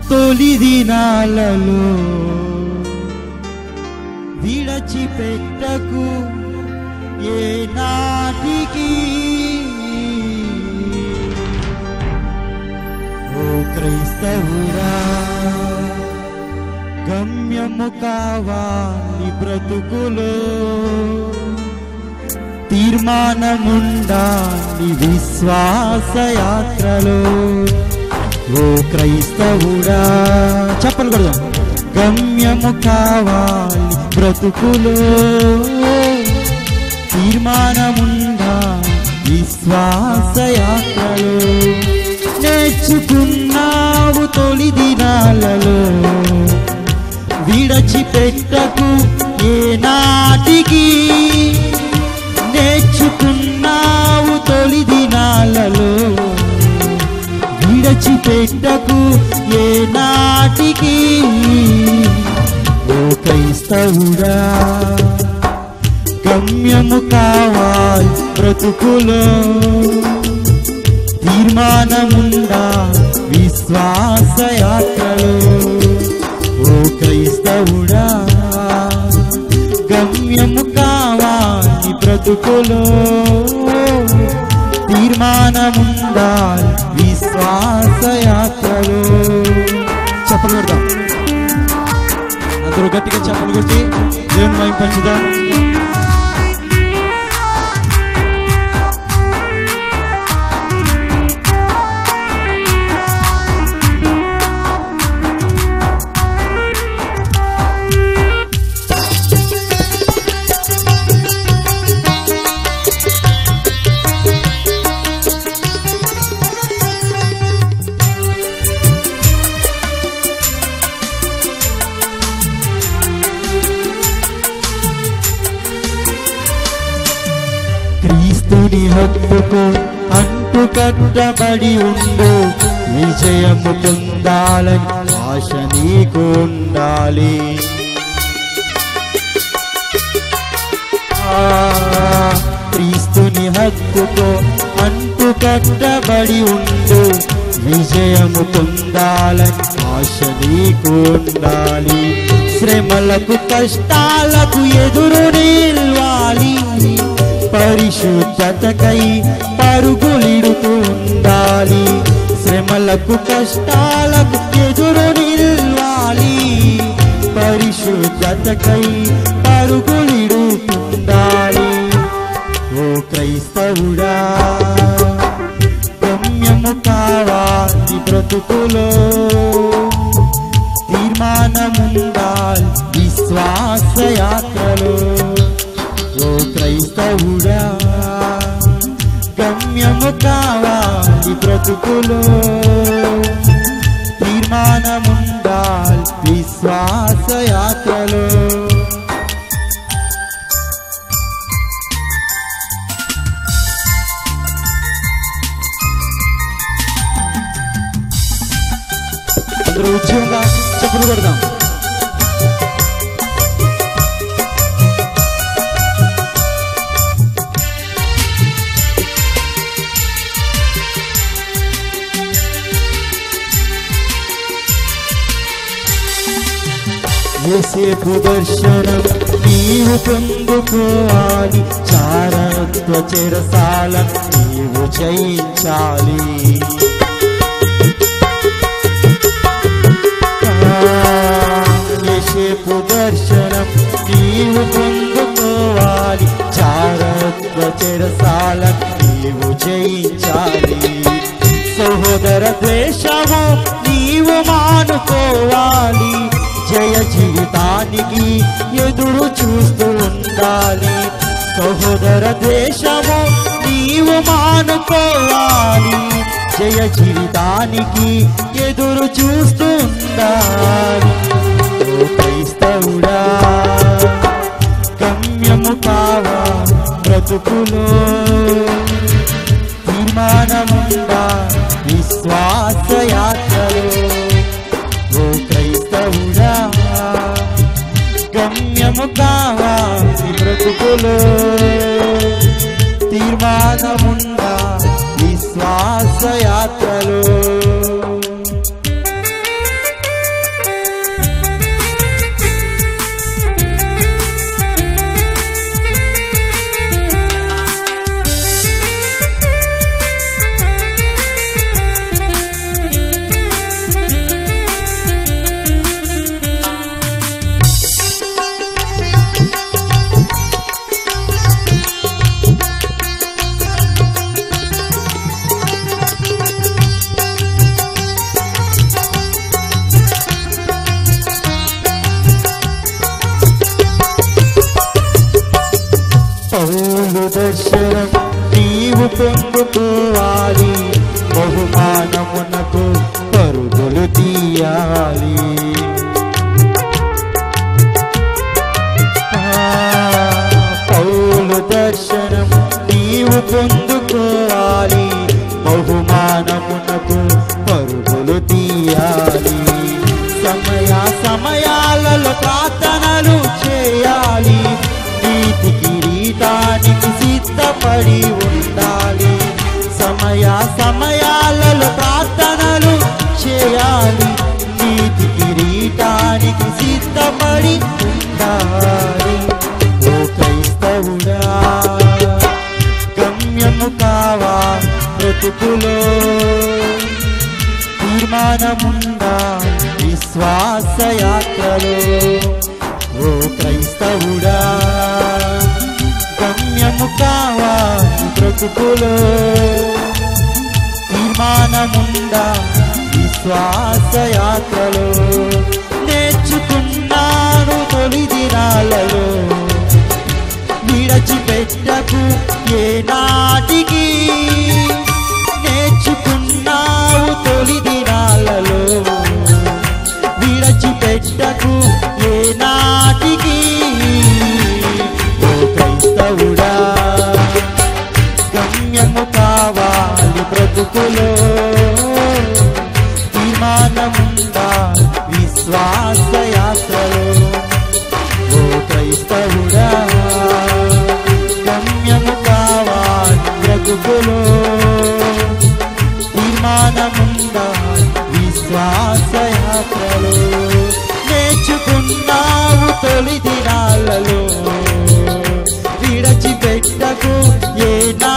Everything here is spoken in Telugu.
తొలి దినాలలో విడిచిపెట్టకు ఏ నాటికి ఓ క్రైస్తవురా, గమ్యము కావాలి బ్రతుకులో, తీర్మానముండాలి విశ్వాస యాత్రలో. ఓ క్రైస్తవుడా, చెప్పలు కొడదాం. గమ్యము కావాలి బ్రతుకులో, తీర్మానముండాలి విశ్వాస యాత్రలో. నేర్చుకున్నావు తొలి దినాలలో విడిచిపెట్టకు ఏ నాటికి. నేర్చుకున్నావు తొలి దినాలలో విడిచిపెట్టకు ఏ నాటికి. ఓ క్రైస్తవుడా, గమ్యము కావాలి బ్రతుకులో, తీర్మానముండా విశ్వాస యాత్రలో. ఓ క్రైస్తవుడా, గమ్యము కావాలి బ్రతుకులో, తీర్మానముండాలి విశ్వాస యాత్రలో. చెప్పలు కొడదాం, అందరూ గట్టిగా చెప్పలు కొట్టి దేవుని మహిమ పంచుదాం. క్రీస్తుని హక్కుకు అంటు కట్టబడి ఉండు, విజయము పొందాలని ఆశ నీకు ఉండాలి. క్రీస్తుని హక్కుకు అంటు కట్టబడి ఉండు, విజయము పొందాలని ఆశ నీకు ఉండాలి. శ్రమలకు కష్టాలకు ఎదురు నిలవాలి, పరిశుద్ధతకై పరుగులిడుతూ ఉండాలి. శ్రమలకు కష్టాలకు ఎదురు నిలవాలి, పరిశుద్ధతకై పరుగులిడుతుండాలి. ఓ క్రైస్తవుడా, గమ్యము కావాలి బ్రతుకులో, తీర్మానముండాలి విశ్వాస యాత్రలో. ఓ క్రైస్తవుడా, గమ్యము కావాలి బ్రతుకులో, తీర్మానముండాలి విశ్వాస యాత్రలో. అందరూ ఉద్యోగంగా చెప్పులు కొడదాం. యేసేపు దర్శనం నీవు పొందుకోవాలి, చారత్వ చెరసాల నీవు జయించాలి. యేసేపు దర్శనం నీవు పొందుకోవాలి, చారత్వ చెరసాల నీవు జయించాలి. సహోదర ద్వేషము నీవు మానుకోవాలి, జయ జీవితానికి ఎదురు చూస్తూ ఉండాలి. సహోదర ద్వేషము నీవు మానుకోవాలి, జయ జీవితానికి ఎదురు చూస్తూ ఉండాలి. ఓ క్రైస్తవుడా, గమ్యము కావాలి బ్రతుకులో, తీర్మానముండా విశ్వాస యాత్రలో. ఓ క్రైస్తవుడా, గమ్యము కావాలి బ్రతుకులో, తీర్మానముండా విశ్వాస యాత్రలో. పొందుకోవాలి, బహుమానమునకు పరుగులు తీయాలి. పౌలు దర్శనం నీవు పొందుకోవాలి, బహుమానమునకు పరుగులు తీయాలి. సమయాలలో ప్రార్థనలు చేయాలి, నీతి కిరీటానికి సిద్ధపడి ఉండాలి. సమయాలలో ప్రార్థనలు చేయాలి, నీతి కిరీటానికి సిద్ధపడి ఉండాలి. ఓ క్రైస్తవుడా, గమ్యము కావా బ్రతుకులో, తీర్మానముందా విశ్వాస యాత్రలో. ఓ క్రైస్తవుడా, గమ్యము కావా బ్రతుకులో, తీర్మానముందా విశ్వాస యాత్రలో. నేర్చుకున్నాను తొలి దినాలలో, విడిచిపెట్టకు ఏనాటికి. నేర్చుకున్నావు తొలి దినాలలో, విడిచిపెట్టకు ఏనాటికి. ఓ క్రైస్తవుడా, గమ్యము కావాలి బ్రతుకులో, తీర్మానముందా విశ్వాస యాత్రలో. ఓ క్రైస్తవుడా, గమ్యము కావాలి బ్రతుకులో, తీర్మానముందా విశ్వాస యాత్రలో. నేర్చుకున్నావు తొలి దినాలలో, విడిచిపెట్టకు ఏనా